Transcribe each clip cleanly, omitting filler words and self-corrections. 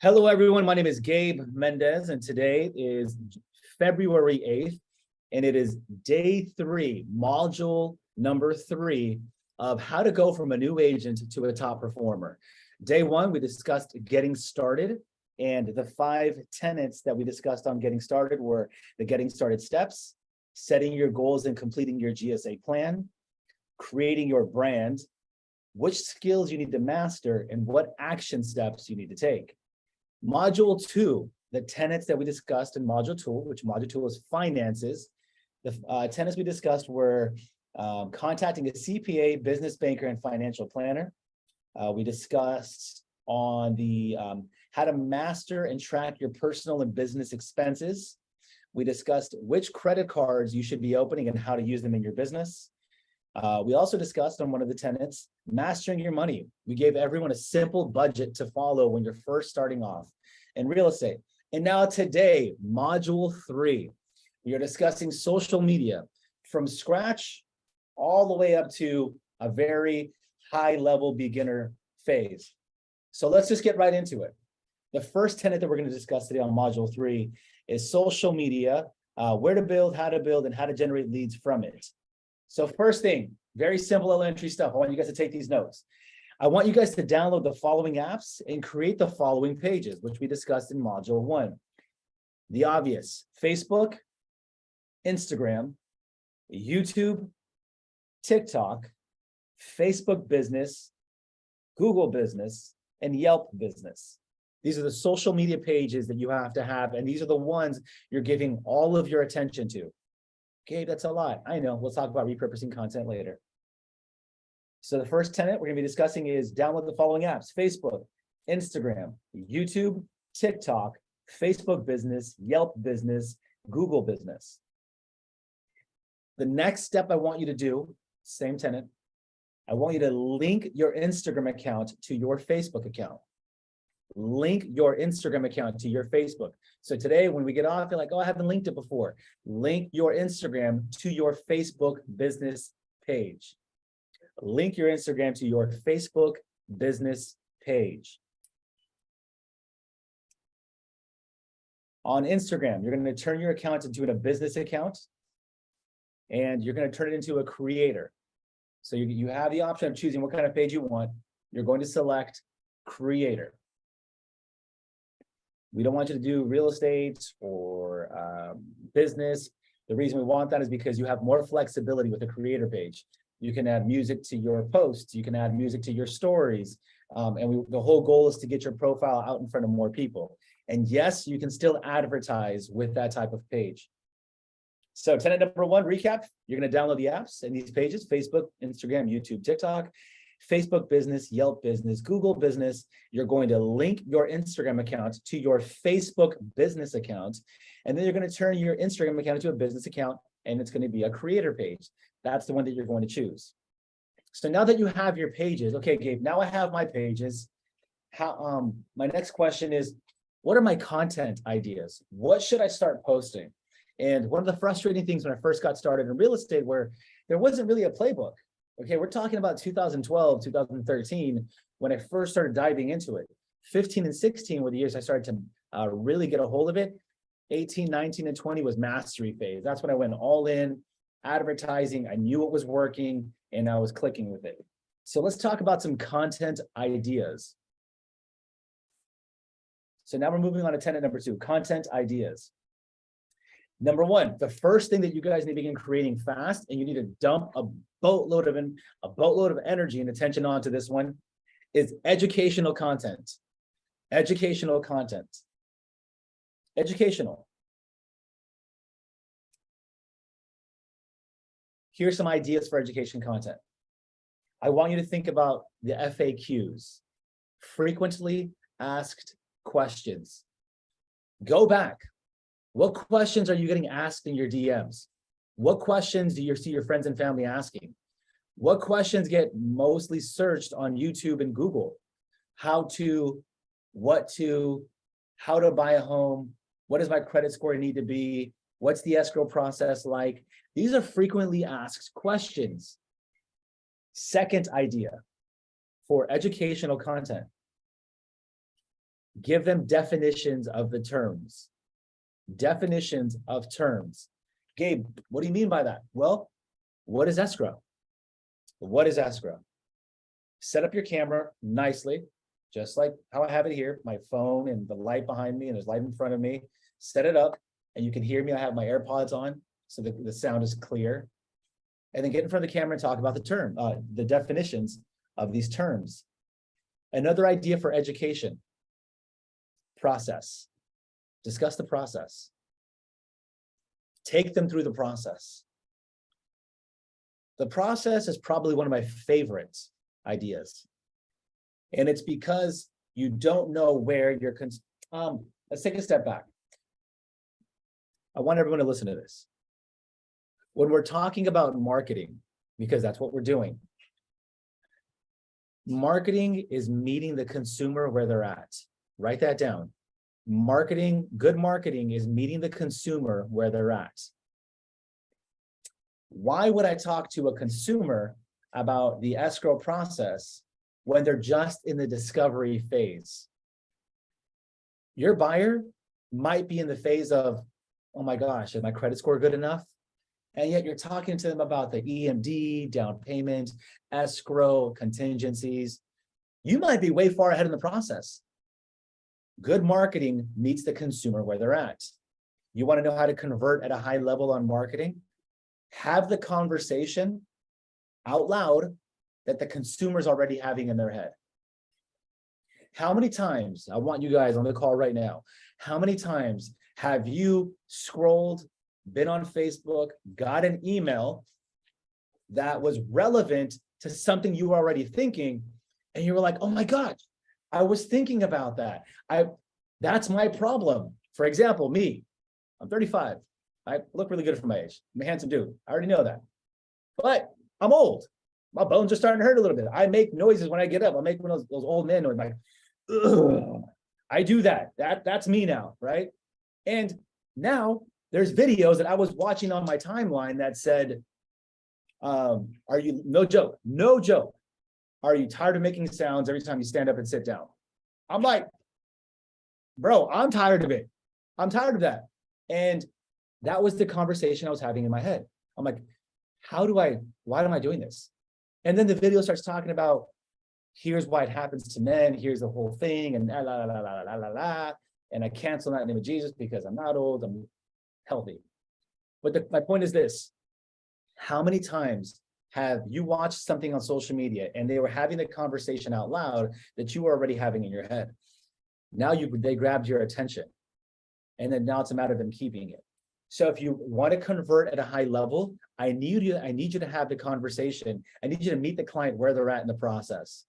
Hello, everyone. My name is Gabe Mendez, and today is February 8th, and it is day 3, module number 3 of how to go from a new agent to a top performer. Day 1, we discussed getting started, and the 5 tenets that we discussed on getting started were the getting started steps, setting your goals and completing your GSA plan, creating your brand, which skills you need to master, and what action steps you need to take. Module 2, the tenets that we discussed in module 2, which module 2 was finances. The tenets we discussed were contacting a CPA, business banker, and financial planner. We discussed on the how to master and track your personal and business expenses. We discussed which credit cards you should be opening and how to use them in your business. We also discussed on one of the tenets, mastering your money. We gave everyone a simple budget to follow when you're first starting off in real estate. And now today, module 3, we are discussing social media from scratch all the way up to a very high level beginner phase. So let's just get right into it. The first tenet that we're going to discuss today on module 3 is social media, where to build, and how to generate leads from it. So first thing, very simple elementary stuff. I want you guys to take these notes. I want you guys to download the following apps and create the following pages, which we discussed in module 1. The obvious: Facebook, Instagram, YouTube, TikTok, Facebook Business, Google Business, and Yelp Business. These are the social media pages that you have to have, and these are the ones you're giving all of your attention to. Okay, that's a lot. I know. We'll talk about repurposing content later. So the first tenet we're going to be discussing is download the following apps: Facebook, Instagram, YouTube, TikTok, Facebook Business, Yelp Business, Google Business. The next step I want you to do, same tenet, I want you to link your Instagram account to your Facebook account. Link your Instagram account to your Facebook. So today, when we get off, you're like, oh, I haven't linked it before. Link your Instagram to your Facebook business page. Link your Instagram to your Facebook business page. On Instagram, you're going to turn your account into a business account, and you're going to turn it into a creator. So you have the option of choosing what kind of page you want. You're going to select creator. We don't want you to do real estate or business. The reason we want that is because you have more flexibility with a creator page. You can add music to your posts. You can add music to your stories. The whole goal is to get your profile out in front of more people. And yes, you can still advertise with that type of page. So tenet number 1, recap. You're going to download the apps and these pages: Facebook, Instagram, YouTube, TikTok, Facebook Business, Yelp Business, Google Business. You're going to link your Instagram account to your Facebook business account, and then you're going to turn your Instagram account into a business account, and it's going to be a creator page. That's the one that you're going to choose. So now that you have your pages, okay, Gabe, now I have my pages. My next question is, what are my content ideas? What should I start posting? And one of the frustrating things when I first got started in real estate, where there wasn't really a playbook. Okay, we're talking about 2012, 2013, when I first started diving into it. 15 and 16 were the years I started to really get a hold of it. 18, 19, and 20 was mastery phase. That's when I went all in, advertising. I knew it was working, and I was clicking with it. So let's talk about some content ideas. So now we're moving on to tenet number 2, content ideas. Number 1, the first thing that you guys need to begin creating fast, and you need to dump a boatload of energy and attention onto this one, is educational content. Educational content. Educational. Here's some ideas for education content. I want you to think about the FAQs, frequently asked questions. Go back. What questions are you getting asked in your DMs? What questions do you see your friends and family asking? What questions get mostly searched on YouTube and Google? How to, what to, how to buy a home? What does my credit score need to be? What's the escrow process like? These are frequently asked questions. Second idea for educational content: Give them definitions of the terms. Definitions of terms. Gabe, what do you mean by that? Well, what is escrow? What is escrow? Set up your camera nicely, just like how I have it here, my phone and the light behind me, and there's light in front of me. Set it up, and you can hear me. I have my AirPods on, so the sound is clear. And then get in front of the camera and talk about the definitions of these terms. Another idea for education. Process. Discuss the process. Take them through the process. The process is probably one of my favorite ideas. And it's because you don't know where you're, let's take a step back. I want everyone to listen to this. When we're talking about marketing, because that's what we're doing, marketing is meeting the consumer where they're at. Write that down. Marketing, good marketing is meeting the consumer where they're at. Why would I talk to a consumer about the escrow process when they're just in the discovery phase? Your buyer might be in the phase of, oh my gosh, is my credit score good enough? And yet you're talking to them about the EMD, down payment, escrow, contingencies. You might be way far ahead in the process. Good marketing meets the consumer where they're at. You want to know how to convert at a high level on marketing? Have the conversation out loud that the consumer's already having in their head. How many times, I want you guys on the call right now, how many times have you scrolled, been on Facebook, got an email that was relevant to something you were already thinking, and you were like, oh my God, I was thinking about that. That's my problem. For example, me, I'm 35. I look really good for my age. I'm a handsome dude. I already know that. But I'm old. My bones are starting to hurt a little bit. I make noises when I get up. I make one of those old men noises, like, ugh. I do that. That's me now, right? And now there's videos that I was watching on my timeline that said, are you, no joke, are you tired of making sounds every time you stand up and sit down? I'm like, bro, I'm tired of it. I'm tired of that. And that was the conversation I was having in my head. I'm like, why am I doing this? And then the video starts talking about, here's why it happens to men, here's the whole thing, and la, la, la, la, la, la, la. And I cancel that in the name of Jesus because I'm not old, I'm healthy. But my point is this, how many times have you watched something on social media and they were having the conversation out loud that you were already having in your head? Now they grabbed your attention, and then now it's a matter of them keeping it. So if you want to convert at a high level, I need you to have the conversation. I need you to meet the client where they're at in the process.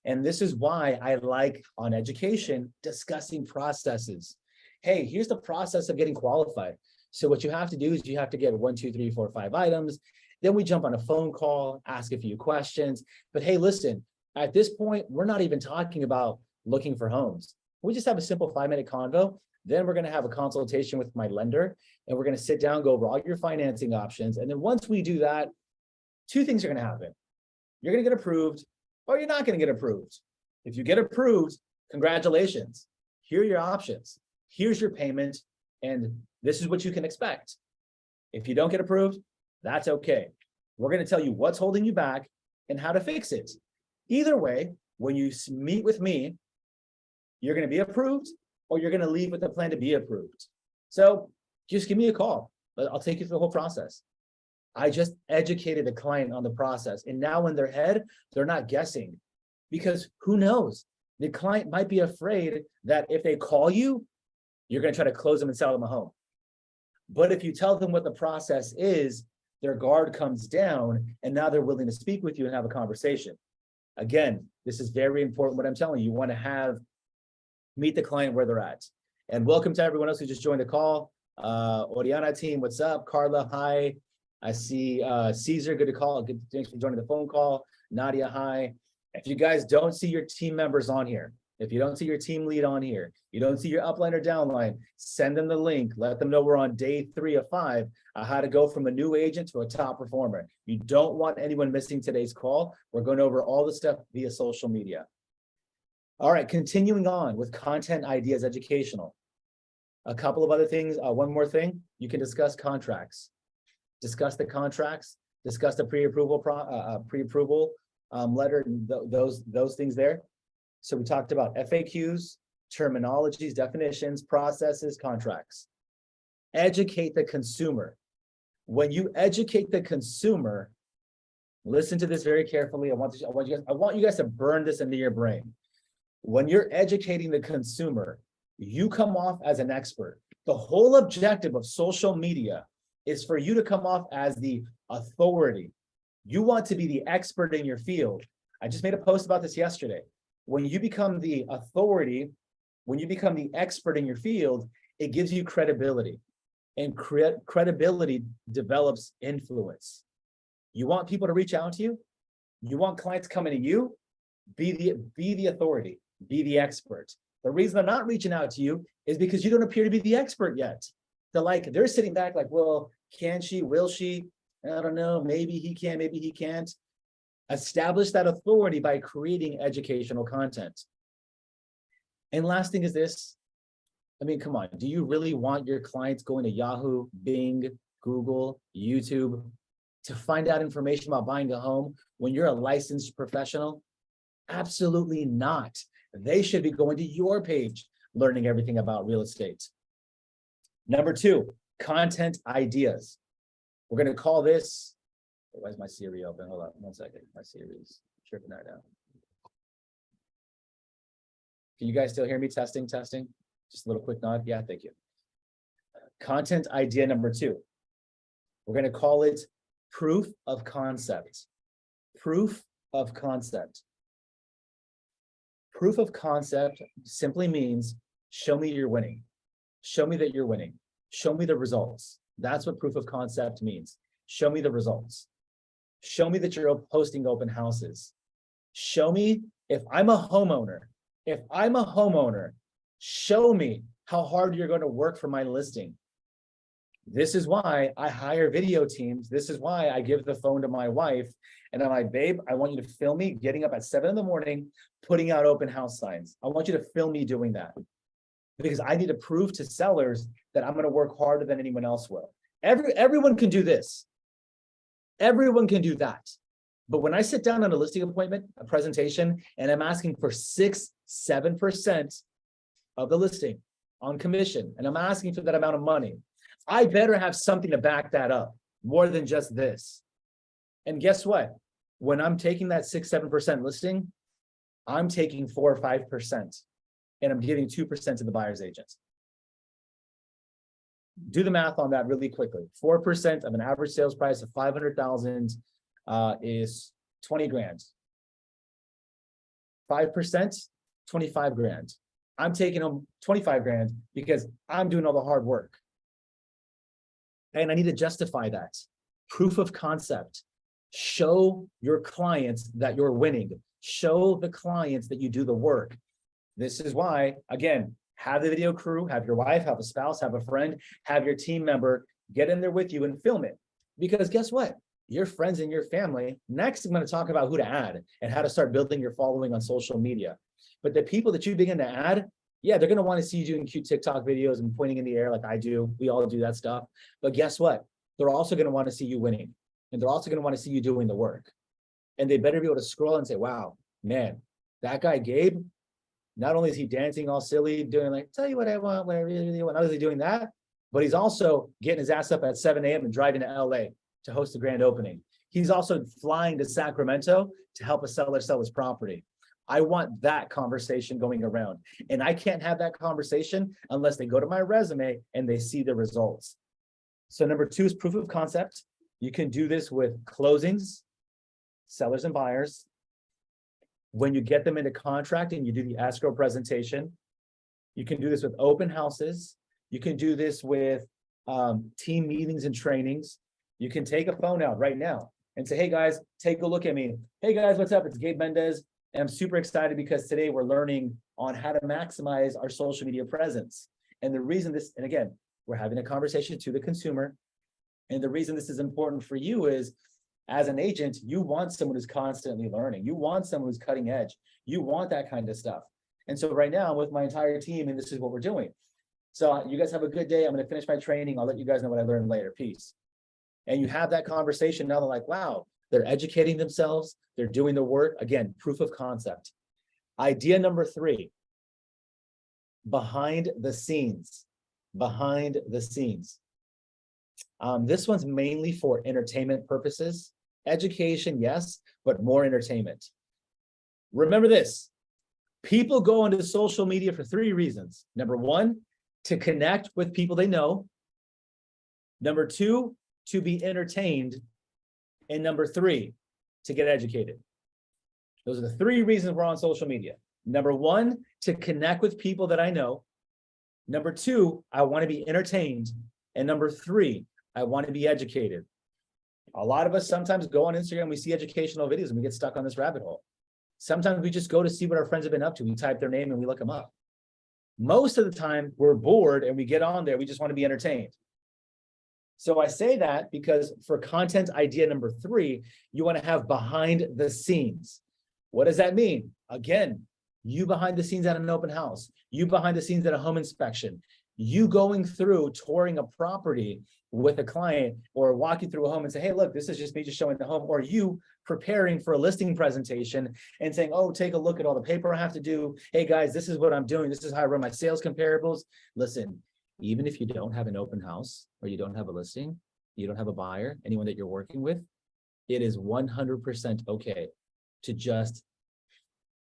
And this is why I like on education discussing processes. Hey, here's the process of getting qualified. So what you have to do is you have to get 1, 2, 3, 4, 5 items. Then we jump on a phone call, ask a few questions. But hey, listen, at this point, we're not even talking about looking for homes. We just have a simple 5-minute convo. Then we're going to have a consultation with my lender, and we're going to sit down, go over all your financing options. And then once we do that, 2 things are going to happen. You're going to get approved, or you're not going to get approved. If you get approved, congratulations. Here are your options. Here's your payment, and this is what you can expect. If you don't get approved, that's okay. We're going to tell you what's holding you back and how to fix it. Either way, when you meet with me, you're going to be approved, or you're going to leave with a plan to be approved. So just give me a call. I'll take you through the whole process. I just educated the client on the process. And now in their head, they're not guessing, because who knows? The client might be afraid that if they call you, you're going to try to close them and sell them a home. But if you tell them what the process is, their guard comes down, and now they're willing to speak with you and have a conversation. Again, this is very important what I'm telling you. You want to meet the client where they're at. And welcome to everyone else who just joined the call. Oriana team, what's up? Carla, hi. I see Caesar, good to call. Good, thanks for joining the phone call. Nadia, hi. If you guys don't see your team members on here, if you don't see your team lead on here, you don't see your upline or downline, send them the link. Let them know we're on day 3 of 5, how to go from a new agent to a top performer. You don't want anyone missing today's call. We're going over all the stuff via social media. All right, continuing on with content ideas educational. A couple of other things, one more thing, you can discuss contracts. Discuss the contracts, discuss the pre-approval letter, and those things there. So we talked about FAQs, terminologies, definitions, processes, contracts. Educate the consumer. When you educate the consumer, listen to this very carefully. I want you guys to burn this into your brain. When you're educating the consumer, you come off as an expert. The whole objective of social media is for you to come off as the authority. You want to be the expert in your field. I just made a post about this yesterday. When you become the authority, when you become the expert in your field, it gives you credibility. And credibility develops influence. You want people to reach out to you? You want clients coming to you? Be the authority, be the expert. The reason they're not reaching out to you is because you don't appear to be the expert yet. They're sitting back like, well, can she, will she? I don't know, maybe he can, maybe he can't. Establish that authority by creating educational content. And last thing is this. I mean, come on, do you really want your clients going to Yahoo, Bing, Google, YouTube to find out information about buying a home when you're a licensed professional? Absolutely not. They should be going to your page, learning everything about real estate. Number 2, content ideas. We're going to call this, why is my Siri open? Hold on 1 second. My Siri is tripping right now. Can you guys still hear me? Testing. Just a little quick nod. Yeah, thank you. Content idea number 2. We're going to call it proof of concept. Proof of concept. Proof of concept simply means show me you're winning. Show me that you're winning. Show me the results. That's what proof of concept means. Show me the results. Show me that you're hosting open houses. Show me if I'm a homeowner. Show me how hard you're going to work for my listing. This is why I hire video teams. This is why I give the phone to my wife and I'm like, babe, I want you to film me getting up at 7 in the morning, putting out open house signs. I want you to film me doing that because I need to prove to sellers that I'm going to work harder than anyone else will. Everyone can do this. Everyone can do that. But when I sit down on a listing appointment, a presentation, and I'm asking for 6-7% of the listing on commission, and I'm asking for that amount of money, I better have something to back that up more than just this. And guess what? When I'm taking that 6-7% listing, I'm taking 4 or 5%, and I'm giving 2% to the buyer's agent. Do the math on that really quickly. 4% of an average sales price of 500,000 is 20 grand. 5%, 25 grand. I'm taking home 25 grand because I'm doing all the hard work. And I need to justify that. Proof of concept. Show your clients that you're winning. Show the clients that you do the work. This is why, again, have the video crew, have your wife, have a spouse, have a friend, have your team member get in there with you and film it. Because guess what? Your friends and your family, next I'm going to talk about who to add and how to start building your following on social media. But the people that you begin to add, yeah, they're going to want to see you doing cute TikTok videos and pointing in the air like I do. We all do that stuff. But guess what? They're also going to want to see you winning. And they're also going to want to see you doing the work. And they better be able to scroll and say, wow, man, that guy Gabe, not only is he dancing all silly, doing like, tell you what I want, what I really want, not only is he doing that, but he's also getting his ass up at 7 a.m. and driving to LA to host the grand opening. He's also flying to Sacramento to help a seller sell his property. I want that conversation going around. And I can't have that conversation unless they go to my resume and they see the results. So number 2 is proof of concept. You can do this with closings, sellers and buyers. When you get them into contract and you do the escrow presentation, you can do this with open houses. You can do this with team meetings and trainings. You can take a phone out right now and say, hey guys, take a look at me. Hey guys, what's up? It's Gabe Mendez. And I'm super excited because today we're learning on how to maximize our social media presence. And the reason this, and again, we're having a conversation to the consumer. And the reason this is important for you is, as an agent, you want someone who's constantly learning. You want someone who's cutting edge. You want that kind of stuff. And so right now I'm with my entire team, and this is what we're doing. So you guys have a good day. I'm going to finish my training. I'll let you guys know what I learned later. Peace. And you have that conversation. Now they're like, wow, they're educating themselves. They're doing the work. Again, proof of concept. Idea number 3, behind the scenes. Behind the scenes. This one's mainly for entertainment purposes. Education, yes, but more entertainment. Remember this. People go onto social media for 3 reasons. Number 1, to connect with people they know. Number 2, to be entertained. And number 3, to get educated. Those are the 3 reasons we're on social media. Number 1, to connect with people that I know. Number 2, I want to be entertained. And number 3, I want to be educated. A lot of us sometimes go on Instagram, we see educational videos and we get stuck on this rabbit hole. Sometimes we just go to see what our friends have been up to. We type their name and we look them up. Most of the time we're bored and we get on there. We just want to be entertained. So I say that because for content idea number 3, you want to have behind the scenes. What does that mean? Again, you behind the scenes at an open house, you behind the scenes at a home inspection, you going through touring a property with a client or walking through a home and say, hey, look, this is just me just showing the home, or you preparing for a listing presentation and saying, oh, take a look at all the paper I have to do. Hey guys, this is what I'm doing. This is how I run my sales comparables. Listen, even if you don't have an open house or you don't have a listing, you don't have a buyer, anyone that you're working with, it is 100% okay to just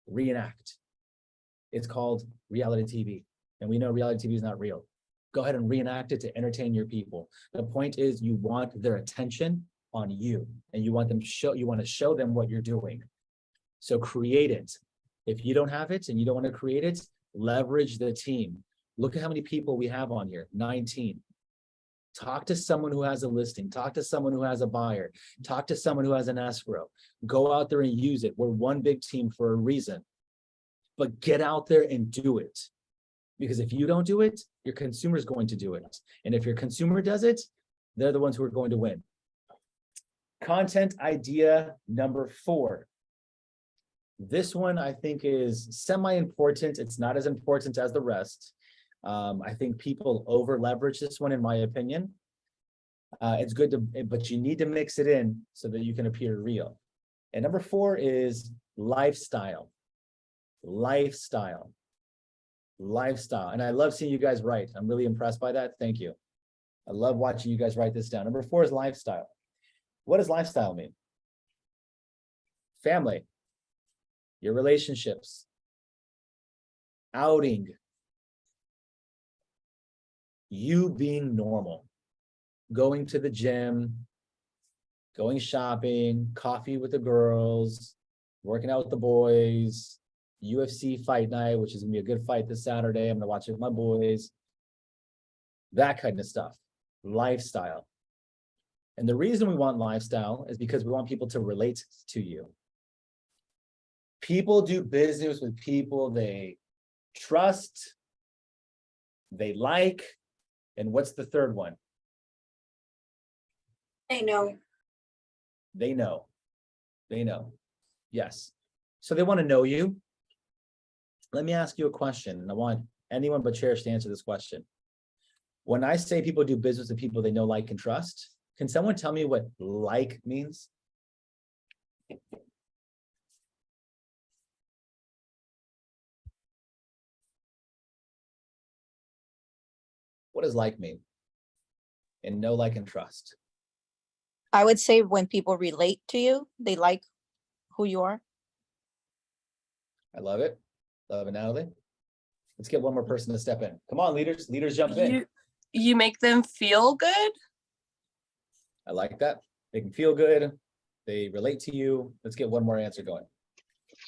reenact. It's called reality TV. And we know reality TV is not real. Go ahead and reenact it to entertain your people. The point is you want their attention on you and you want to show them what you're doing. So create it. If you don't have it and you don't want to create it, leverage the team. Look at how many people we have on here, 19. Talk to someone who has a listing, talk to someone who has a buyer, talk to someone who has an escrow. Go out there and use it. We're one big team for a reason. But get out there and do it. Because if you don't do it, your consumer is going to do it. And if your consumer does it, they're the ones who are going to win. Content idea number 4. This one I think is semi-important. It's not as important as the rest. I think people over leverage this one, in my opinion. It's good to, but you need to mix it in so that you can appear real. And number 4 is lifestyle. Lifestyle. And I love seeing you guys write. I'm really impressed by that. Thank you. I love watching you guys write this down. Number 4 is lifestyle. What does lifestyle mean? Family, your relationships, outing, you being normal, going to the gym, going shopping, coffee with the girls, working out with the boys, UFC fight night, which is gonna be a good fight this Saturday. I'm gonna watch it with my boys. That kind of stuff. Lifestyle. And the reason we want lifestyle is because we want people to relate to you. People do business with people they trust, they like, and what's the third one? They know. They know. They know. Yes. So they want to know you. Let me ask you a question, and I want anyone but Cherish to answer this question. When I say people do business with people they know, like, and trust, can someone tell me what like means? What does like mean? And know, like, and trust. I would say when people relate to you, they like who you are. I love it. Love it, Natalie. Let's get one more person to step in. Come on, leaders. Leaders, jump in. You make them feel good. I like that. They can feel good. They relate to you. Let's get one more answer going.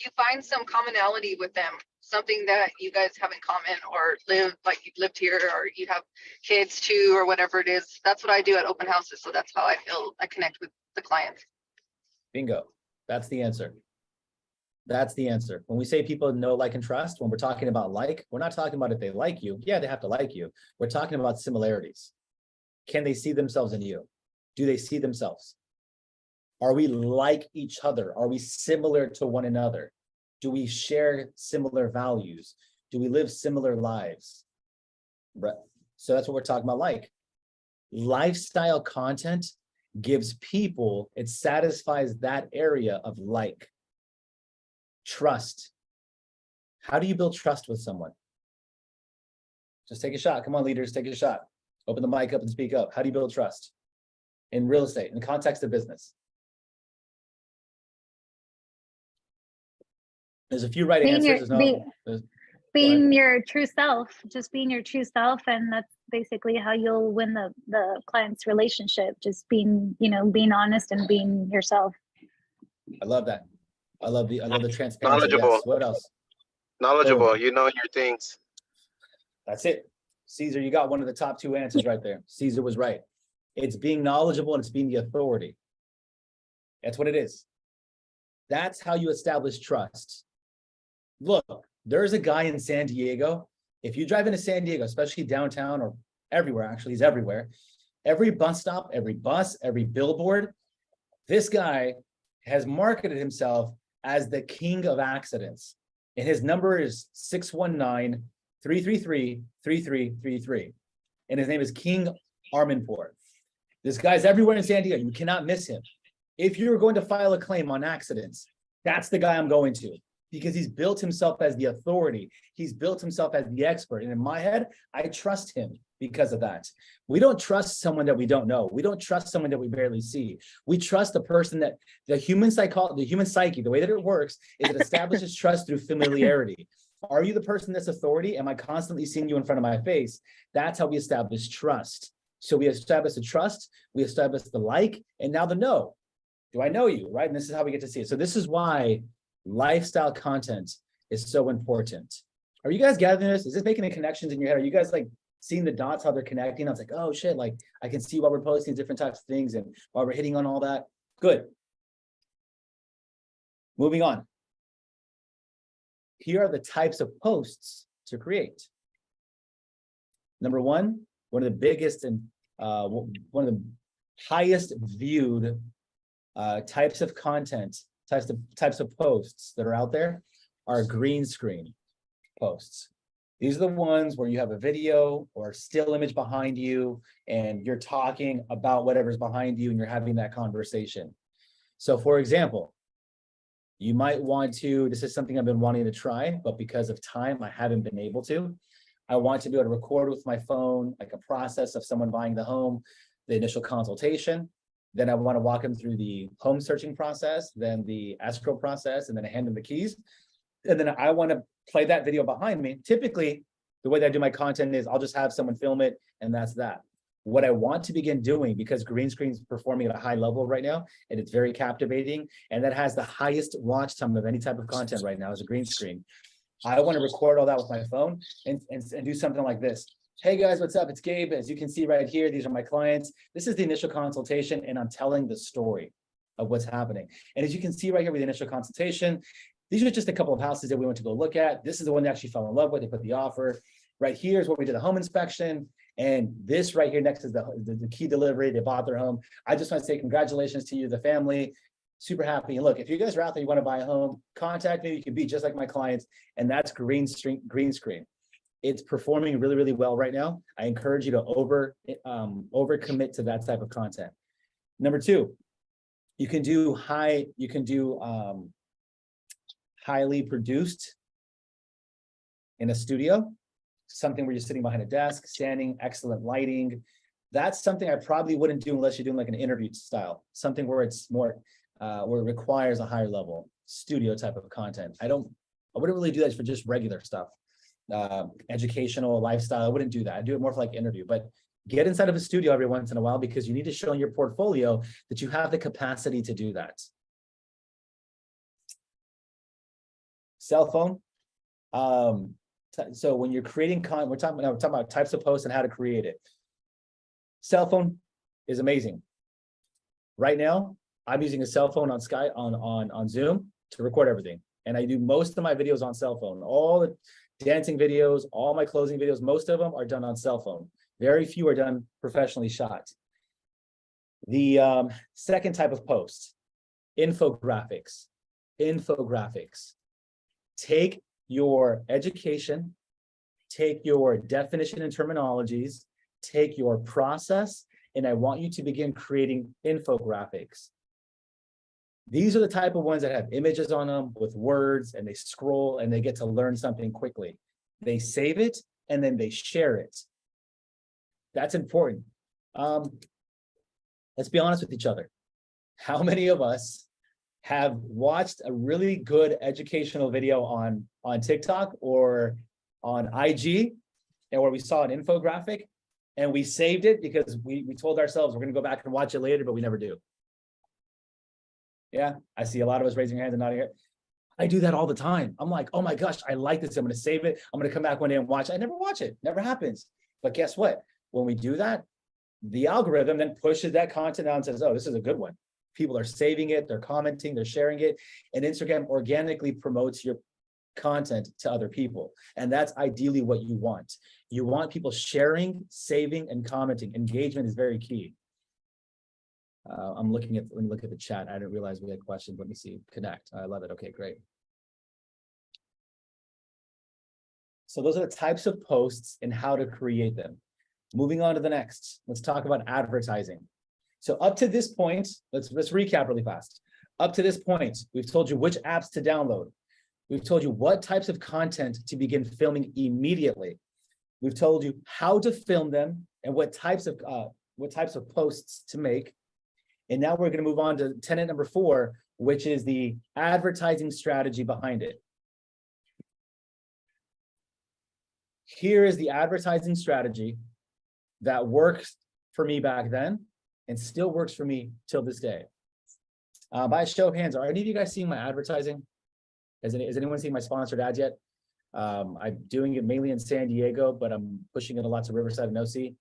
You find some commonality with them, something that you guys have in common, or live, like you've lived here, or you have kids too, or whatever it is. That's what I do at open houses. So that's how I feel I connect with the clients. Bingo. That's the answer. That's the answer. When we say people know, like, and trust, when we're talking about like, we're not talking about if they like you. Yeah, they have to like you. We're talking about similarities. Can they see themselves in you? Do they see themselves? Are we like each other? Are we similar to one another? Do we share similar values? Do we live similar lives? Right. So that's what we're talking about. Like, lifestyle content gives people, it satisfies that area of like. Trust. How do you build trust with someone? Just take a shot. Come on, leaders, take a shot. Open the mic up and speak up. How do you build trust in real estate, in the context of business? There's a few right Being answers. being your true self, just being your true self, and that's basically how you'll win the client's relationship. Just being, being honest and being yourself. I love that. I love the transparency. Knowledgeable. Yes. What else? Knowledgeable. Oh. You know your things. That's it. Caesar, you got one of the top two answers right there. Caesar was right. It's being knowledgeable and it's being the authority. That's what it is. That's how you establish trust. Look, there's a guy in San Diego. If you drive into San Diego, especially downtown or everywhere, actually, he's everywhere. Every bus stop, every bus, every billboard, this guy has marketed himself as the king of accidents. And his number is 619-333-3333. And his name is King Armanpour. This guy's everywhere in San Diego. You cannot miss him. If you're going to file a claim on accidents, that's the guy I'm going to, because he's built himself as the authority. He's built himself as the expert. And in my head, I trust him because of that. We don't trust someone that we don't know. We don't trust someone that we barely see. We trust the person that the human psychology, the human psyche, the way that it works is it establishes trust through familiarity. Are you the person that's authority? Am I constantly seeing you in front of my face? That's how we establish trust. So we establish the trust, we establish the like, and now the know. Do I know you, right? And this is how we get to see it. So this is why lifestyle content is so important. Are you guys gathering this? Is this making the connections in your head? Are you guys like seeing the dots, how they're connecting? I was like, oh shit, like I can see why we're posting different types of things and why we're hitting on all that. Good. Moving on. Here are the types of posts to create. Number one of the biggest and one of the highest viewed types of content, types of posts that are out there are green screen posts. These are the ones where you have a video or still image behind you and you're talking about whatever's behind you and you're having that conversation. So for example, you might want to, this is something I've been wanting to try, but because of time, I haven't been able to. I want to be able to record with my phone, like a process of someone buying the home, the initial consultation. Then I want to walk them through the home searching process, then the escrow process, and then I hand them the keys. And then I want to play that video behind me. Typically, the way that I do my content is I'll just have someone film it and that's that. What I want to begin doing, because green screen is performing at a high level right now, and it's very captivating, and that has the highest watch time of any type of content right now is a green screen. I want to record all that with my phone and do something like this. Hey guys, what's up? It's Gabe. As you can see right here, these are my clients. This is the initial consultation, and I'm telling the story of what's happening. And as you can see right here with the initial consultation, these are just a couple of houses that we went to go look at. This is the one they actually fell in love with. They put the offer. Right here is where we did a home inspection. And this right here next is the key delivery. They bought their home. I just want to say congratulations to you, the family. Super happy. And look, if you guys are out there, you want to buy a home, contact me. You can be just like my clients. And that's green screen. It's performing really, really well right now. I encourage you to overcommit to that type of content. Number two, you can do highly produced in a studio, something where you're sitting behind a desk, standing, excellent lighting. That's something I probably wouldn't do unless you're doing like an interview style, something where it's more, where it requires a higher level studio type of content. I wouldn't really do that for just regular stuff. Educational, lifestyle, I wouldn't do that. I do it more for like interview, but get inside of a studio every once in a while because you need to show in your portfolio that you have the capacity to do that. Cell phone. So when you're creating content, we're talking about types of posts and how to create it. Cell phone is amazing. Right now, I'm using a cell phone on Skype on Zoom to record everything. And I do most of my videos on cell phone. All the dancing videos, all my closing videos, most of them are done on cell phone. Very few are done professionally shot. The second type of post, infographics. take your education, take your definition and terminologies, take your process, and I want you to begin creating infographics. These are the type of ones that have images on them with words, and they scroll and they get to learn something quickly. They save it and then they share it. That's important. Let's be honest with each other. How many of us have watched a really good educational video on TikTok or on IG, and where we saw an infographic and we saved it because we told ourselves we're going to go back and watch it later, but we never do? Yeah, I see a lot of us raising your hands and nodding. I do that all the time. I'm like, oh my gosh, I like this. I'm going to save it. I'm going to come back one day and watch it. I never watch it. Never happens. But guess what? When we do that, the algorithm then pushes that content out and says, oh, this is a good one. People are saving it, they're commenting, they're sharing it, and Instagram organically promotes your content to other people. And that's ideally what you want. You want people sharing, saving, and commenting. Engagement is very key. Let me look at the chat. I didn't realize we had questions. Let me see. Connect. I love it. Okay, great. So those are the types of posts and how to create them. Moving on to the next, let's talk about advertising. So up to this point, let's recap really fast. Up to this point, we've told you which apps to download. We've told you what types of content to begin filming immediately. We've told you how to film them and what types of posts to make. And now we're going to move on to tenet number 4, which is the advertising strategy behind it. Here is the advertising strategy that works for me back then and still works for me till this day. By a show of hands, are any of you guys seeing my advertising? Has anyone seen my sponsored ads yet? I'm doing it mainly in San Diego, but I'm pushing it a lot to Riverside and OC.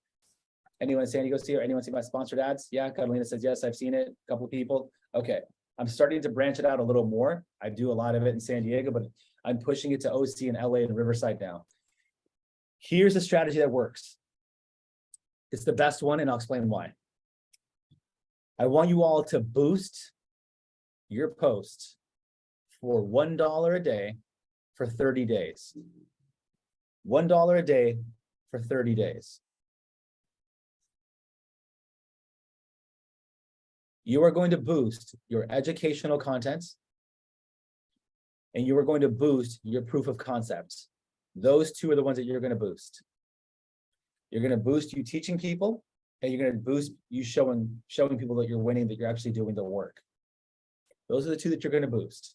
Anyone in San Diego see, or anyone see my sponsored ads? Yeah, Catalina says yes, I've seen it. A couple of people. Okay, I'm starting to branch it out a little more. I do a lot of it in San Diego, but I'm pushing it to OC and LA and Riverside now. Here's a strategy that works. It's the best one, and I'll explain why. I want you all to boost your post for $1 a day for 30 days. $1 a day for 30 days. You are going to boost your educational content, and you are going to boost your proof of concept. Those two are the ones that you're going to boost. You're going to boost you teaching people, and you're going to boost you showing people that you're winning, that you're actually doing the work. Those are the two that you're going to boost.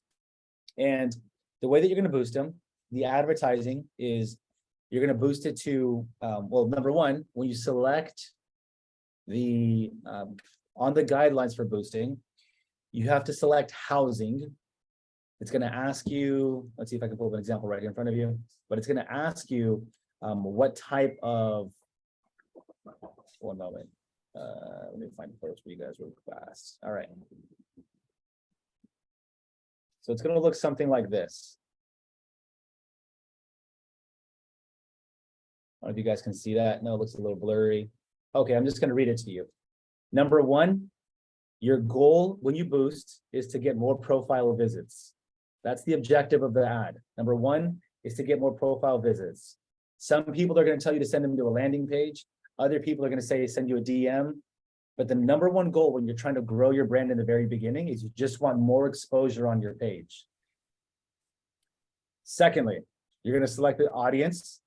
And the way that you're going to boost them, the advertising is you're going to boost it to, well, number one, when you select the, on the guidelines for boosting, you have to select housing. It's going to ask you, let's see if I can pull up an example right here in front of you, but it's going to ask you what type of, one moment. Let me find the post for you guys real fast. All right. So it's going to look something like this. I don't know if you guys can see that. No, it looks a little blurry. Okay, I'm just going to read it to you. Number one, your goal when you boost is to get more profile visits. That's the objective of the ad. Number one is to get more profile visits. Some people are going to tell you to send them to a landing page. Other people are going to say send you a DM. But the number one goal when you're trying to grow your brand in the very beginning is you just want more exposure on your page. Secondly, you're going to select the audience.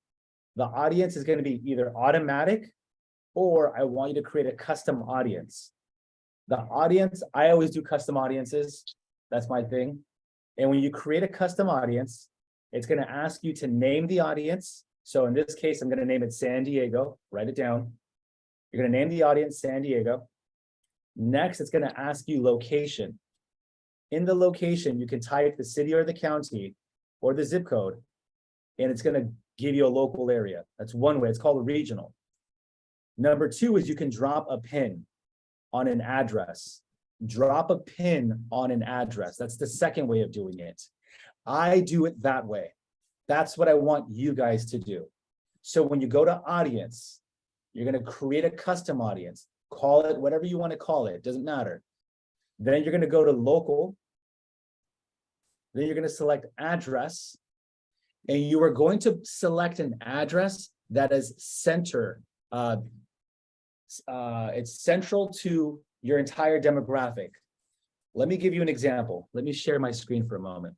The audience is going to be either automatic, or I want you to create a custom audience. The audience, I always do custom audiences. That's my thing. And when you create a custom audience, it's going to ask you to name the audience. So in this case, I'm going to name it San Diego. Write it down. You're going to name the audience San Diego. Next, it's going to ask you location. In the location, you can type the city or the county or the zip code, and it's going to give you a local area. That's one way. It's called a regional. Number two is you can drop a pin on an address. Drop a pin on an address. That's the second way of doing it. I do it that way. That's what I want you guys to do. So when you go to audience, you're going to create a custom audience. Call it whatever you want to call it. It doesn't matter. Then you're going to go to local. Then you're going to select address. And you are going to select an address that is it's central to your entire demographic. Let me give you an example. Let me share my screen for a moment.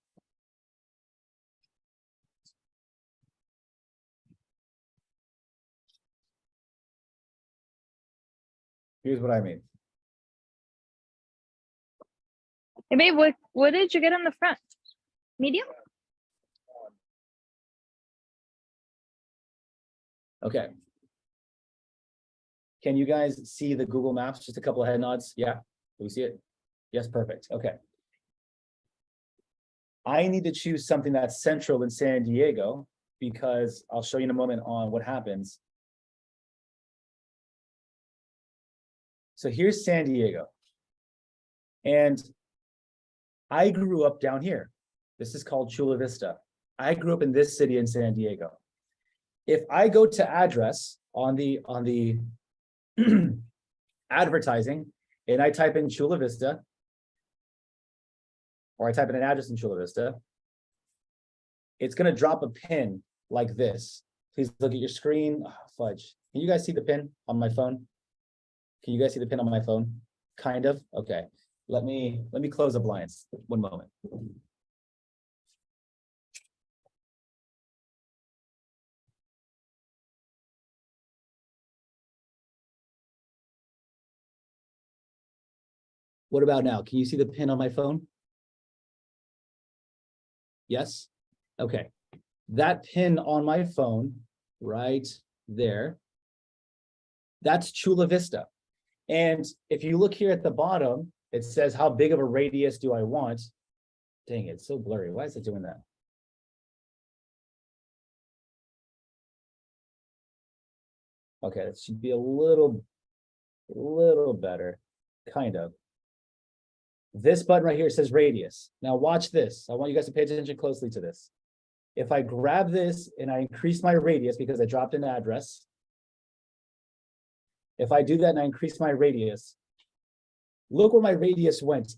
Here's what I mean. Hey babe, what did you get on the front? Medium? Okay. Can you guys see the Google Maps? Just a couple of head nods. Yeah, do we see it? Yes, perfect. Okay. I need to choose something that's central in San Diego because I'll show you in a moment on what happens. So here's San Diego. And I grew up down here. This is called Chula Vista. I grew up in this city in San Diego. If I go to address on the advertising and I type in Chula Vista, or I type in an address in Chula Vista, it's going to drop a pin like this. Please look at your screen. Oh, fudge. Can you guys see the pin on my phone? Can you guys see the pin on my phone? Kind of. Okay. Let me close the blinds. One moment. What about now? Can you see the pin on my phone? Yes? Okay. That pin on my phone right there, that's Chula Vista. And if you look here at the bottom, it says, how big of a radius do I want? Dang it, it's so blurry. Why is it doing that? Okay, it should be a little better, kind of. This button right here says radius. Now watch this. I want you guys to pay attention closely to this. If I grab this and I increase my radius because I dropped an address, if I do that and I increase my radius, look where my radius went.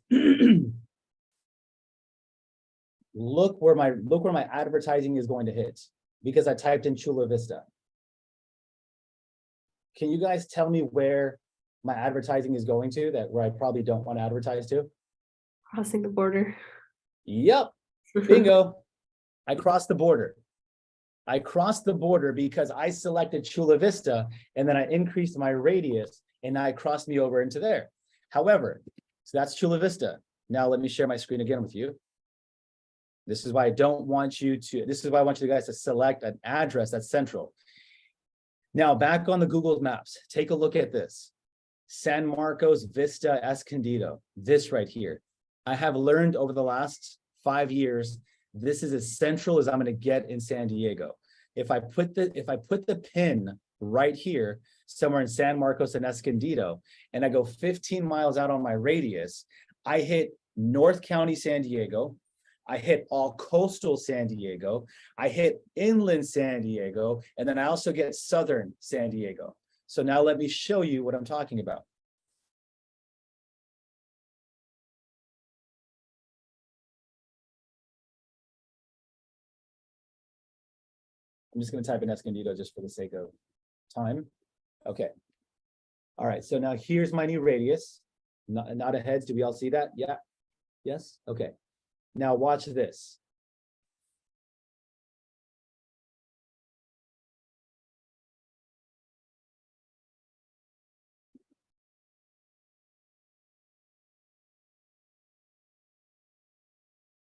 Look where my advertising is going to hit because I typed in Chula Vista. Can you guys tell me where my advertising is going to, where I probably don't want to advertise to? Crossing the border. Yep, bingo. I crossed the border. I crossed the border because I selected Chula Vista and then I increased my radius and I crossed me over into there. However, so that's Chula Vista. Now let me share my screen again with you. This is why I want you guys to select an address that's central. Now back on the Google Maps, take a look at this. San Marcos Vista Escondido, this right here. I have learned over the last 5 years, this is as central as I'm going to get in San Diego. If I put the pin right here, somewhere in San Marcos and Escondido, and I go 15 miles out on my radius, I hit North County San Diego, I hit all coastal San Diego, I hit inland San Diego, and then I also get southern San Diego. So now let me show you what I'm talking about. I'm just going to type in Escondido just for the sake of time. Okay. All right. So now here's my new radius. Not a heads. Do we all see that? Yeah. Yes. Okay. Now watch this.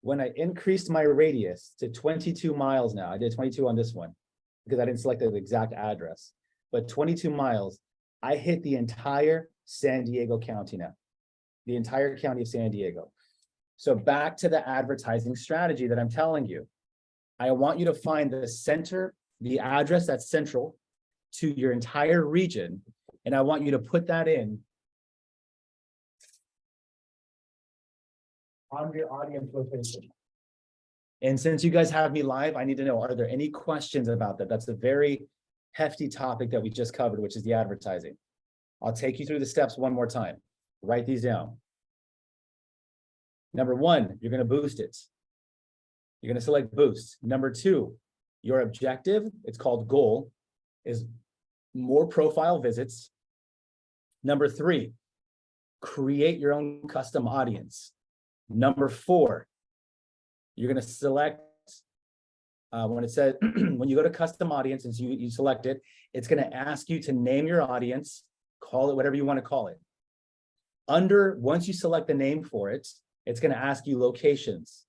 When I increased my radius to 22 miles now, I did 22 on this one because I didn't select the exact address, but 22 miles, I hit the entire San Diego County now, the entire county of San Diego. So back to the advertising strategy that I'm telling you, I want you to find the center, the address that's central to your entire region, and I want you to put that in on your audience location. And since you guys have me live, I need to know, are there any questions about that? That's a very hefty topic that we just covered, which is the advertising. I'll take you through the steps one more time. Write these down. Number one, you're going to boost it. You're going to select boost. Number two, Your objective, it's called goal, is more profile visits. Number 3, create your own custom audience. Number 4, you're going to select, when it says, when you go to custom audience and you select it, it's going to ask you to name your audience, call it whatever you want to call it. Once you select the name for it, it's going to ask you locations.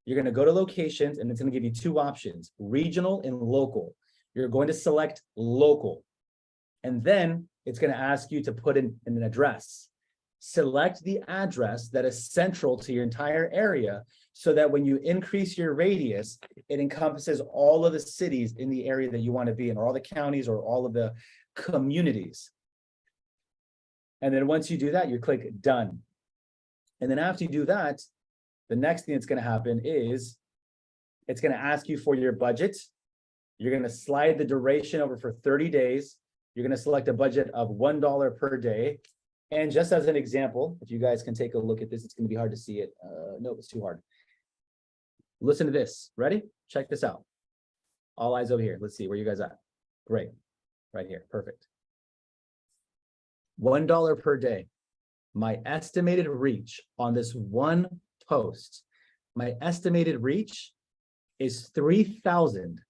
You're going to go to locations and it's going to give you 2 options, regional and local. You're going to select local. And then it's going to ask you to put in an address. Select the address that is central to your entire area so that when you increase your radius, it encompasses all of the cities in the area that you want to be in, or all the counties or all of the communities. And then once you do that, you click done. And then after you do that, the next thing that's going to happen is it's going to ask you for your budget. You're going to slide the duration over for 30 days. You're going to select a budget of $1 per day. And just as an example, if you guys can take a look at this, it's going to be hard to see it. No, it's too hard. Listen to this. Ready? Check this out. All eyes over here. Let's see where you guys at. Great. Right here. Perfect. $1 per day. My estimated reach on this one post, my estimated reach is 3,000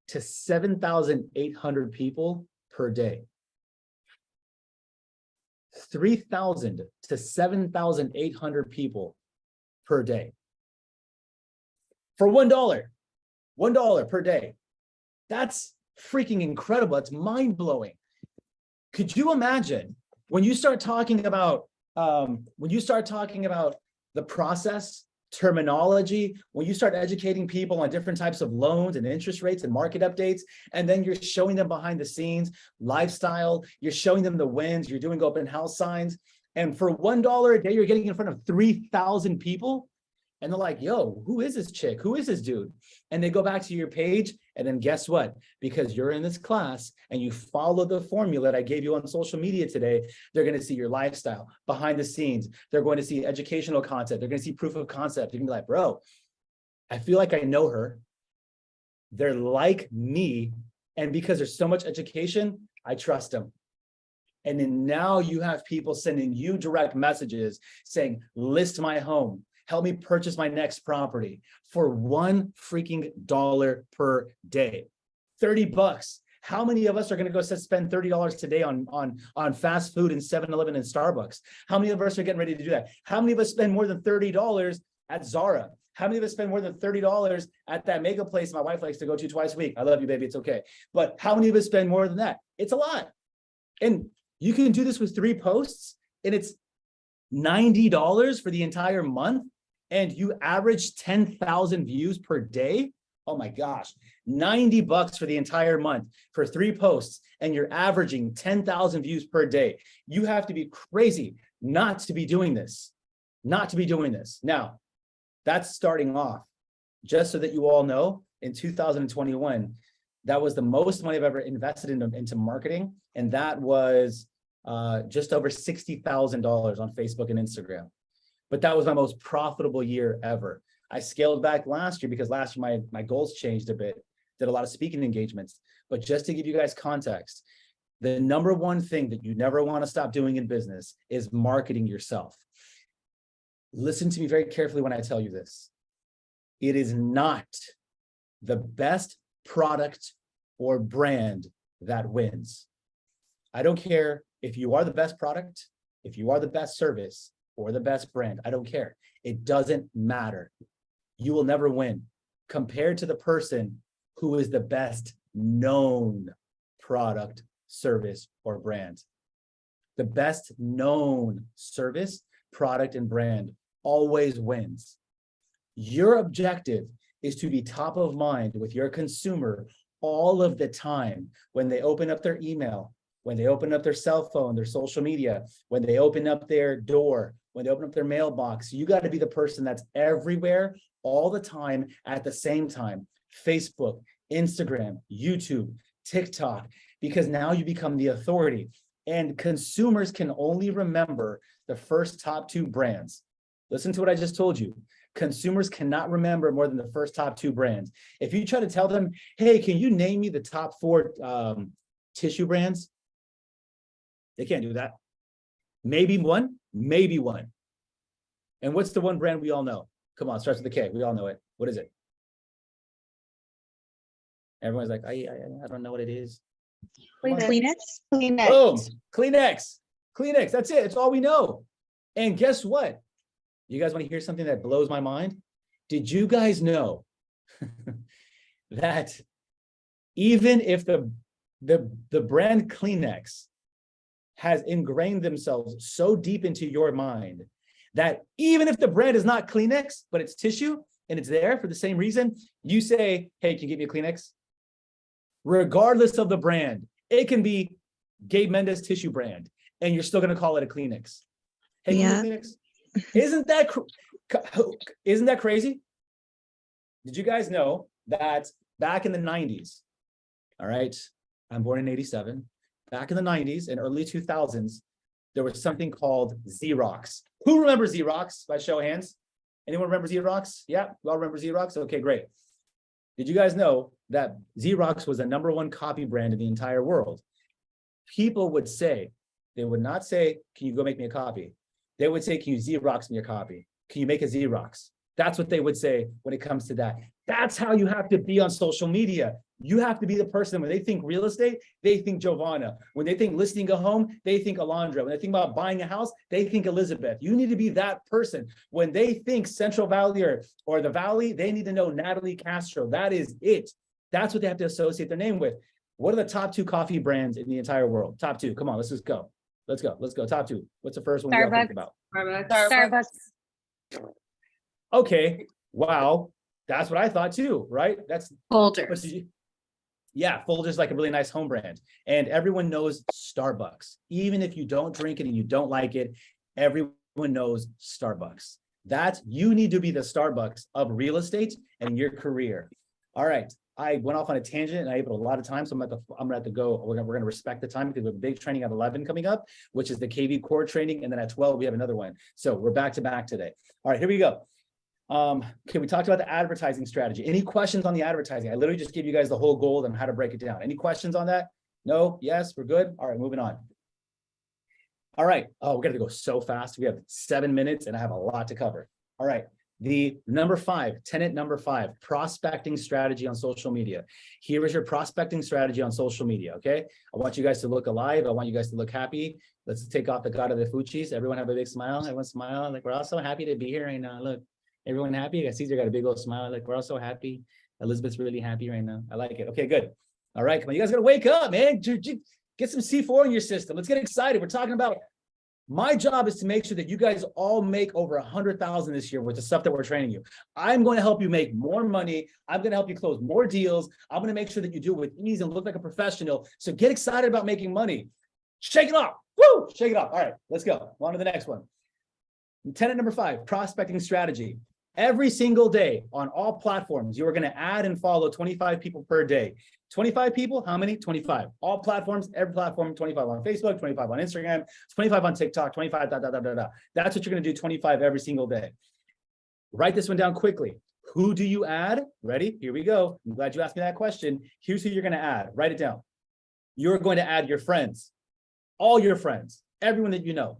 to 7,800 people per day. 3,000 to 7,800 people per day. For $1, $1 per day. That's freaking incredible. It's mind-blowing. Could you imagine when you start talking about the process, terminology, when you start educating people on different types of loans and interest rates and market updates, and then you're showing them behind the scenes, lifestyle, you're showing them the wins, you're doing open house signs, and for $1 a day, you're getting in front of 3,000 people, and they're like, yo, who is this chick? Who is this dude? And they go back to your page, and then guess what? Because you're in this class and you follow the formula that I gave you on social media today, they're going to see your lifestyle behind the scenes. They're going to see educational content. They're going to see proof of concept. You're going to be like, bro, I feel like I know her. They're like me. And because there's so much education, I trust them. And then now you have people sending you direct messages saying, list my home. Help me purchase my next property for $1 freaking dollar per day. 30 bucks. How many of us are going to go spend $30 today on fast food and 7-Eleven and Starbucks? How many of us are getting ready to do that? How many of us spend more than $30 at Zara? How many of us spend more than $30 at that mega place my wife likes to go to twice a week? I love you, baby. It's okay. But how many of us spend more than that? It's a lot. And you can do this with 3 posts and it's $90 for the entire month. And you average 10,000 views per day. Oh my gosh, 90 bucks for the entire month for 3 posts, and you're averaging 10,000 views per day. You have to be crazy not to be doing this, Now, that's starting off. Just so that you all know, in 2021, that was the most money I've ever invested into marketing, and that was just over $60,000 on Facebook and Instagram. But that was my most profitable year ever. I scaled back last year because last year my goals changed a bit, did a lot of speaking engagements. But just to give you guys context, the number one thing that you never want to stop doing in business is marketing yourself. Listen to me very carefully when I tell you this. It is not the best product or brand that wins. I don't care if you are the best product, if you are the best service, or the best brand. I don't care. It doesn't matter. You will never win compared to the person who is the best known product, service, or brand. The best known service, product, and brand always wins. Your objective is to be top of mind with your consumer all of the time when they open up their email, when they open up their cell phone, their social media, when they open up their door, when they open up their mailbox. You got to be the person that's everywhere all the time at the same time. Facebook, Instagram, YouTube, TikTok, because now you become the authority. And consumers can only remember the first top 2 brands. Listen to what I just told you. Consumers cannot remember more than the first top 2 brands. If you try to tell them, hey, can you name me the top 4 tissue brands? They can't do that. Maybe one. And what's the one brand we all know? Come on, starts with a K. We all know it. What is it? Everyone's like, I don't know what it is. Kleenex. Boom, Kleenex. That's it. It's all we know. And guess what? You guys want to hear something that blows my mind? Did you guys know that even if the brand Kleenex has ingrained themselves so deep into your mind that even if the brand is not Kleenex, but it's tissue and it's there for the same reason, you say, hey, can you give me a Kleenex? Regardless of the brand, it can be Gabe Mendez tissue brand, and you're still going to call it a Kleenex. Hey, Yeah. can you Kleenex? Isn't that crazy? Did you guys know that back in the 90s, all right, I'm born in 87, back in the 90s and early 2000s, there was something called Xerox. Who remembers Xerox by show of hands? Anyone remember Xerox? Yeah, we all remember Xerox? Okay, great. Did you guys know that Xerox was the #1 copy brand in the entire world? People would say, they would not say, can you go make me a copy? They would say, can you Xerox me a copy? Can you make a Xerox? That's what they would say when it comes to that. That's how you have to be on social media. You have to be the person, when they think real estate, they think Giovanna. When they think listing a home, they think Alondra. When they think about buying a house, they think Elizabeth. You need to be that person. When they think Central Valley or the Valley, they need to know Natalie Castro. That is it. That's what they have to associate their name with. What are the top 2 coffee brands in the entire world? Top 2. Come on, let's just go. Let's go. Top 2. What's the first one we all think about? Starbucks. Okay. Wow. That's what I thought too, right? That's Folgers. Yeah, Folgers like a really nice home brand. And everyone knows Starbucks. Even if you don't drink it and you don't like it, everyone knows Starbucks. You need to be the Starbucks of real estate and your career. All right. I went off on a tangent and I ate a lot of time, so I'm gonna have to go. We're gonna respect the time because we have a big training at 11 coming up, which is the KV core training, and then at 12 we have another one. So we're back to back today. All right, here we go. Okay, we talked about the advertising strategy. Any questions on the advertising? I literally just gave you guys the whole goal and how to break it down. Any questions on that? No? Yes? We're good? All right, moving on. All right. Oh, we're gonna go so fast. We have 7 minutes and I have a lot to cover. All right. The tenet number 5, prospecting strategy on social media. Here is your prospecting strategy on social media, okay? I want you guys to look alive. I want you guys to look happy. Let's take off the God of the Fuchis. Everyone have a big smile. Everyone smile. Like, we're all so happy to be here right now. Look, everyone happy? I see Caesar got a big old smile. Like, we're all so happy. Elizabeth's really happy right now. I like it. Okay, good. All right, come on. You guys gotta wake up, man. Get some C4 in your system. Let's get excited. We're talking about my job is to make sure that you guys all make over 100,000 this year with the stuff that we're training you. I'm going to help you make more money. I'm going to help you close more deals. I'm going to make sure that you do it with ease and look like a professional. So get excited about making money. Shake it off. Woo! Shake it off. All right, let's go. On to the next one. Tenet number 5, prospecting strategy. Every single day on all platforms, you are going to add and follow 25 people per day. 25 people, how many? 25. All platforms, every platform, 25 on Facebook, 25 on Instagram, 25 on TikTok, 25, That's what you're going to do, 25 every single day. Write this one down quickly. Who do you add? Ready? Here we go. I'm glad you asked me that question. Here's who you're going to add. Write it down. You're going to add your friends, all your friends, everyone that you know.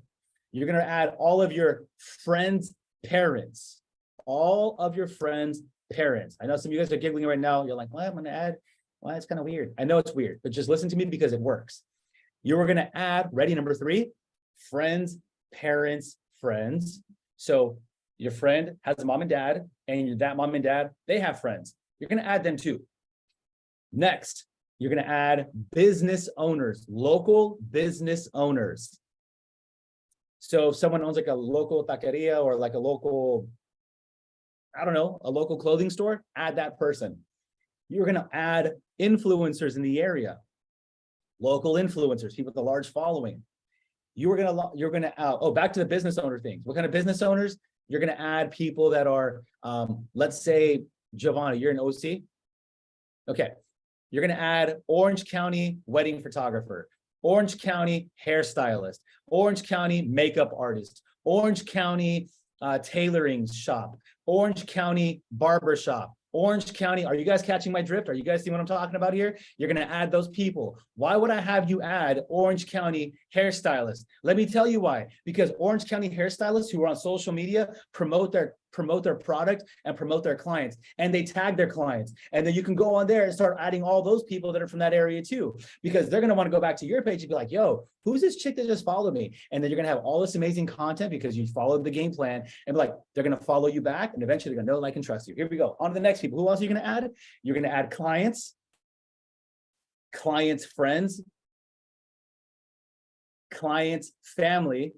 You're going to add all of your friends' parents, all of your friends' parents. I know some of you guys are giggling right now. You're like, well, I'm going to add. Well, it's kind of weird. I know it's weird, but just listen to me because it works. You are going to add, ready, number 3, friends, parents, friends. So your friend has a mom and dad, and that mom and dad, they have friends. You're going to add them too. Next, you're going to add business owners, local business owners. So if someone owns like a local taqueria or like a local, I don't know, a local clothing store, add that person. You're going to add influencers in the area, local influencers, people with a large following. You're going to back to the business owner things. What kind of business owners? You're going to add people that are, let's say, Giovanna, you're an OC. Okay. You're going to add Orange County wedding photographer, Orange County hairstylist, Orange County makeup artist, Orange County tailoring shop, Orange County barber shop, Orange County. Are you guys catching my drift? Are you guys seeing what I'm talking about here? You're going to add those people. Why would I have you add Orange County hairstylist? Let me tell you why. Because Orange County hairstylists who are on social media promote their product and promote their clients, and they tag their clients. And then you can go on there and start adding all those people that are from that area too, because they're going to want to go back to your page and be like, yo, who's this chick that just followed me? And then you're going to have all this amazing content because you followed the game plan, and like, they're going to follow you back, and eventually they're going to know, like, and trust you. Here we go. On to the next people. Who else are you going to add? You're going to add clients, clients' friends, clients' family,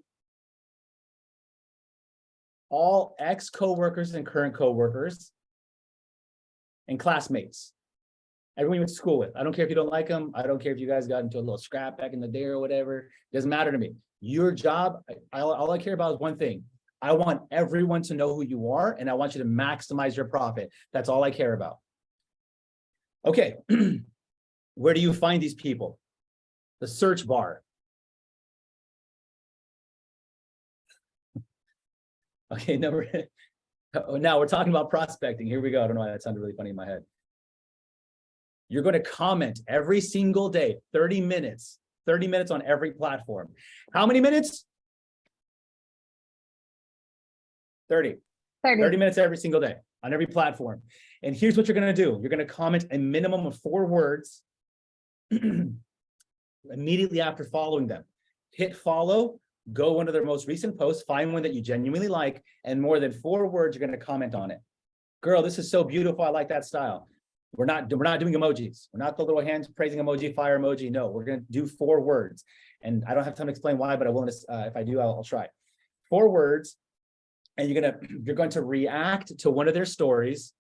all ex-coworkers and current coworkers, and classmates. Everyone you went to school with. I don't care if you don't like them. I don't care if you guys got into a little scrap back in the day or whatever. Doesn't matter to me. Your job, all I care about is one thing. I want everyone to know who you are, and I want you to maximize your profit. That's all I care about. Okay. Where do you find these people? The search bar. Okay, now we're talking about prospecting. Here we go. I don't know why that sounded really funny in my head. You're going to comment every single day, 30 minutes on every platform. How many minutes? 30 minutes every single day on every platform. And here's what you're going to do. You're going to comment a minimum of 4 words immediately after following them. Hit follow. Go one of their most recent posts, find one that you genuinely like, and more than 4 words, you're going to comment on it. Girl, this is so beautiful. I like that style. We're not doing emojis. We're not the little hands praising emoji, fire emoji. No, we're going to do 4 words. And I don't have time to explain why, but I will. If I do, I'll try. 4 words, and you're going to react to one of their stories.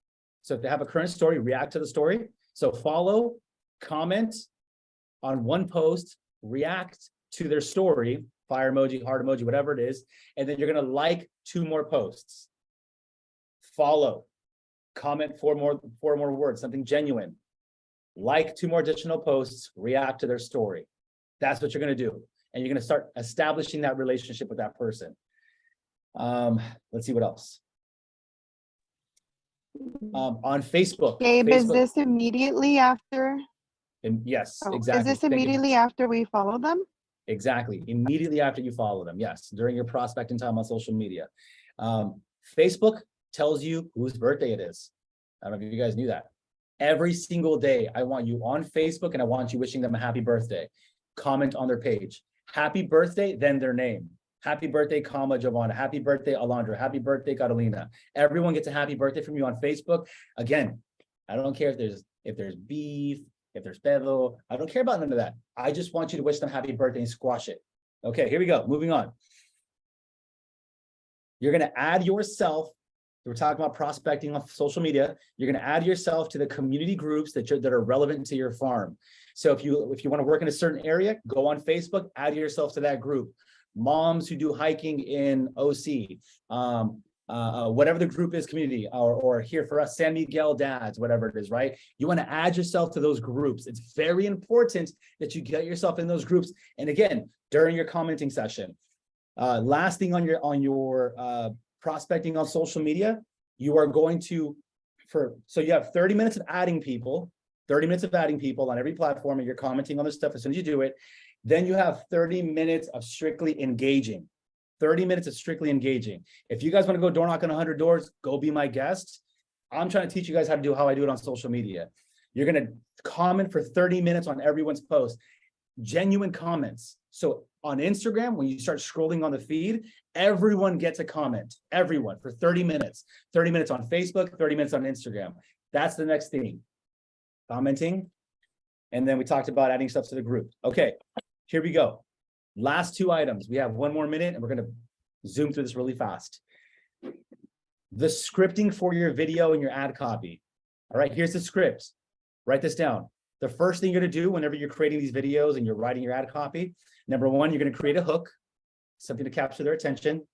So if they have a current story, react to the story. So follow, comment on one post, react to their story. Fire emoji, heart emoji, whatever it is. And then you're going to like 2 more posts. Follow, comment 4 more words, something genuine. Like 2 more additional posts, react to their story. That's what you're going to do. And you're going to start establishing that relationship with that person. Let's see what else. On Facebook. Gabe, Facebook, is this immediately after? and yes, Oh, exactly. is this Thank you. immediately after we follow them? Exactly. Immediately after you follow them. Yes. During your prospecting time on social media. Facebook tells you whose birthday it is. I don't know if you guys knew that. Every single day, I want you on Facebook and I want you wishing them a happy birthday. Comment on their page. Happy birthday, then their name. Happy birthday, comma, Giovanna. Happy birthday, Alondra. Happy birthday, Catalina. Everyone gets a happy birthday from you on Facebook. Again, I don't care if there's beef, if there's pedo, I don't care about none of that. I just want you to wish them happy birthday and squash it. Okay, here we go. Moving on. You're going to add yourself. We're talking about prospecting on social media. You're going to add yourself to the community groups that are relevant to your farm. So if you want to work in a certain area, go on Facebook, add yourself to that group. Moms who do hiking in OC, whatever the group is, community, or here for us, San Miguel dads, whatever it is, right? You want to add yourself to those groups. It's very important that you get yourself in those groups. And again, during your commenting session, last thing on your prospecting on social media, you are going to, so you have 30 minutes of adding people, 30 minutes of adding people on every platform, and you're commenting on this stuff as soon as you do it. Then you have 30 minutes of strictly engaging. 30 minutes of strictly engaging. If you guys want to go door knock on 100 doors, go be my guest. I'm trying to teach you guys how I do it on social media. You're going to comment for 30 minutes on everyone's post. Genuine comments. So on Instagram, when you start scrolling on the feed, everyone gets a comment. Everyone for 30 minutes. 30 minutes on Facebook, 30 minutes on Instagram. That's the next thing. Commenting. And then we talked about adding stuff to the group. Okay, here we go. Last 2 items. We have 1 more minute and we're going to zoom through this really fast. The scripting for your video and your ad copy. All right, here's the script. Write this down. The first thing you're going to do whenever you're creating these videos and you're writing your ad copy, number 1, you're going to create a hook, something to capture their attention.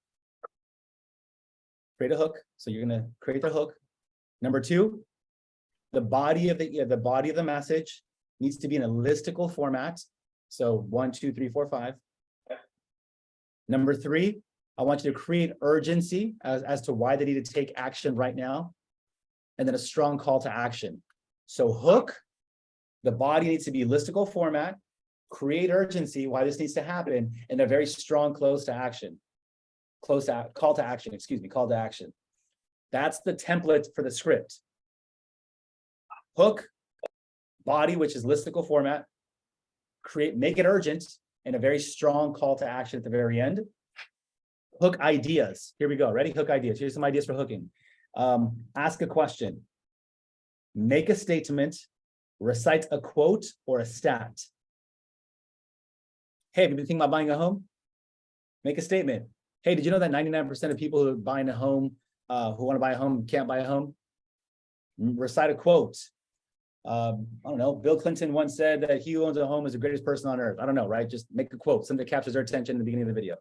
Create a hook. So you're going to create the hook. Number 2, the body of the message needs to be in a listicle format. So 1, 2, 3, 4, 5. Number 3, I want you to create urgency as to why they need to take action right now. And then a strong call to action. So hook, the body needs to be listicle format, create urgency, why this needs to happen, and a very strong call to action. Call to action. That's the template for the script. Hook, body, which is listicle format, make it urgent, and a very strong call to action at the very end. Hook ideas. Here we go. Ready? Hook ideas. Here's some ideas for hooking. Ask a question. Make a statement. Recite a quote or a stat. Hey, have you been thinking about buying a home? Make a statement. Hey, did you know that 99% of people who are buying a home, who want to buy a home, can't buy a home? Recite a quote. I don't know. Bill Clinton once said that he who owns a home is the greatest person on earth. I don't know, right? Just make a quote, something that captures their attention in the beginning of the video.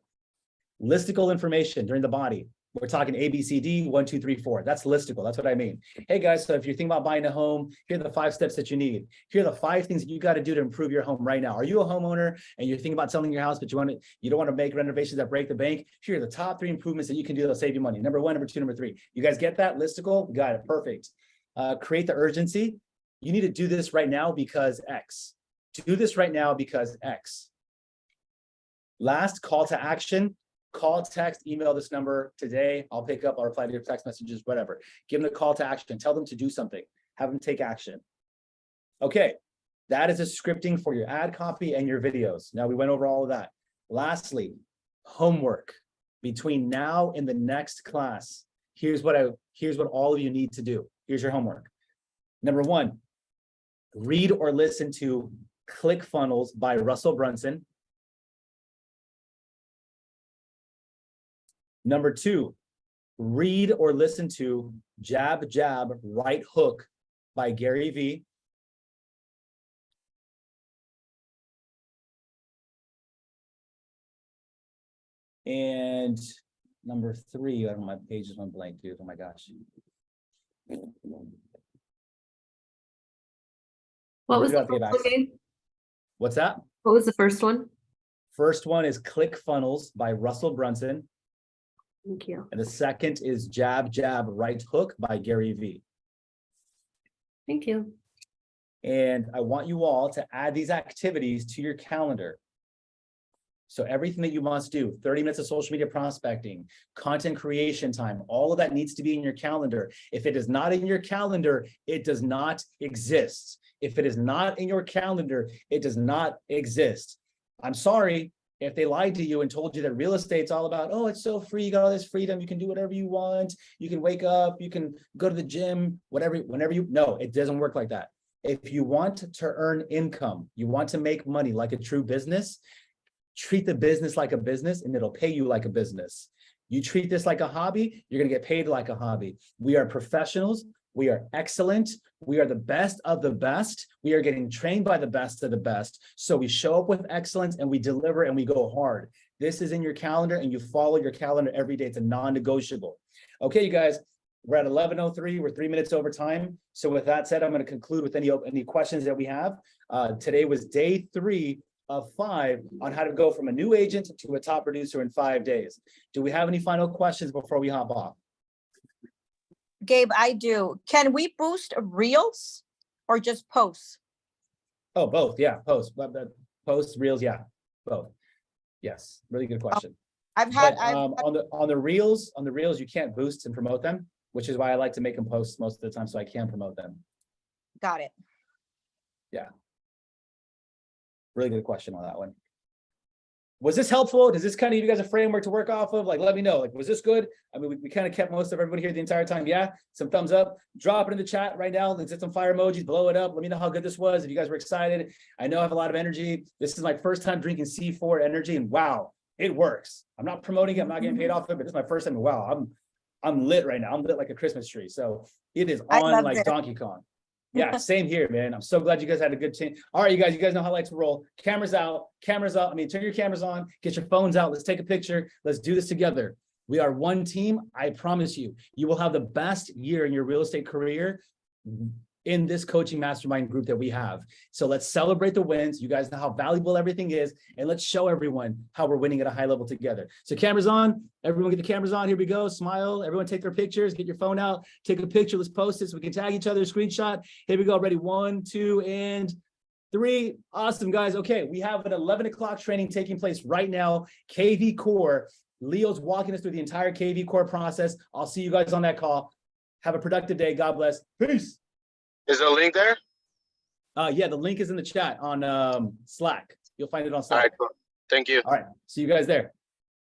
Listicle information during the body. We're talking A, B, C, D, 1, 2, 3, 4. That's listicle. That's what I mean. Hey guys, so if you're thinking about buying a home, here are the 5 steps that you need. Here are the 5 things that you got to do to improve your home right now. Are you a homeowner and you're thinking about selling your house, but you don't want to make renovations that break the bank? Here are the top 3 improvements that you can do that'll save you money. Number 1, number 2, number 3. You guys get that? Listicle? Got it. Perfect. Create the urgency. You need to do this right now because X. Do this right now because X. Last, call to action. Call, text, email this number today. I'll pick up, I'll reply to your text messages, whatever. Give them the call to action. Tell them to do something. Have them take action. Okay, that is a scripting for your ad copy and your videos. Now we went over all of that. Lastly, homework. Between now and the next class, here's what all of you need to do. Here's your homework. Number 1, read or listen to ClickFunnels by Russell Brunson. Number 2, read or listen to Jab, Jab, Right Hook by Gary Vee. And number 3, I don't know, my page is on blank, dude. Oh my gosh. What was the Read first out one the again? What's that? What was the first one? First one is ClickFunnels by Russell Brunson. Thank you. And the second is Jab, Jab, Right Hook by Gary Vee. Thank you. And I want you all to add these activities to your calendar. So everything that you must do, 30 minutes of social media prospecting, content creation time, all of that needs to be in your calendar. If it is not in your calendar, it does not exist. If it is not in your calendar, it does not exist. I'm sorry if they lied to you and told you that real estate's all about, oh, it's so free, you got all this freedom, you can do whatever you want, you can wake up, you can go to the gym, whatever, whenever you, no, it doesn't work like that. If you want to earn income, you want to make money like a true business, treat the business like a business and it'll pay you like a business. You treat this like a hobby, you're gonna get paid like a hobby. We are professionals. We are excellent. We are the best of the best. We are getting trained by the best of the best. So we show up with excellence and we deliver and we go hard. This is in your calendar and you follow your calendar every day. It's a non-negotiable. Okay, you guys, we're at 11:03. We're 3 minutes over time. So with that said, I'm going to conclude with any questions that we have. Today was day 3 of 5 on how to go from a new agent to a top producer in 5 days. Do we have any final questions before we hop off? Gabe, I do. Can we boost reels or just posts? Oh, both. Yeah, posts. Posts, reels. Yeah, both. Yes, really good question. I've had, But, on the reels, you can't boost and promote them, which is why I like to make them posts most of the time so I can promote them. got it. Really good question on that one. Was this helpful? Does this kind of give you guys a framework to work off of? Like, let me know. Like, was this good? I mean, we kind of kept most of everybody here the entire time. Yeah, some thumbs up. Drop it in the chat right now. Let's hit some fire emojis. Blow it up. Let me know how good this was. If you guys were excited, I know I have a lot of energy. This is my first time drinking C4 energy, and wow, it works. I'm not promoting it. I'm not getting paid off of it, but it's my first time. Wow, I'm lit right now. I'm lit like a Christmas tree. So it is on like Donkey Kong. Yeah, same here, man. I'm so glad you guys had a good team. All right, you guys know how I like to roll. Cameras out, cameras up. I mean, turn your cameras on, get your phones out. Let's take a picture. Let's do this together. We are one team. I promise you, you will have the best year in your real estate career in this coaching mastermind group that we have. So let's celebrate the wins. You guys know how valuable everything is, and let's show everyone how we're winning at a high level together. So cameras on, everyone get the cameras on. Here we go. Smile. Everyone take their pictures. Get your phone out. Take a picture. Let's post it so we can tag each other. Screenshot. Here we go. Ready? 1, 2, and 3. Awesome, guys. Okay, we have an 11 o'clock training taking place right now. KV Core. Leo's walking us through the entire KV Core process. I'll see you guys on that call. Have a productive day. God bless. Peace. Is the link there? Yeah, the link is in the chat on Slack. You'll find it on All Slack. right, cool. Thank you. All right, see you guys there.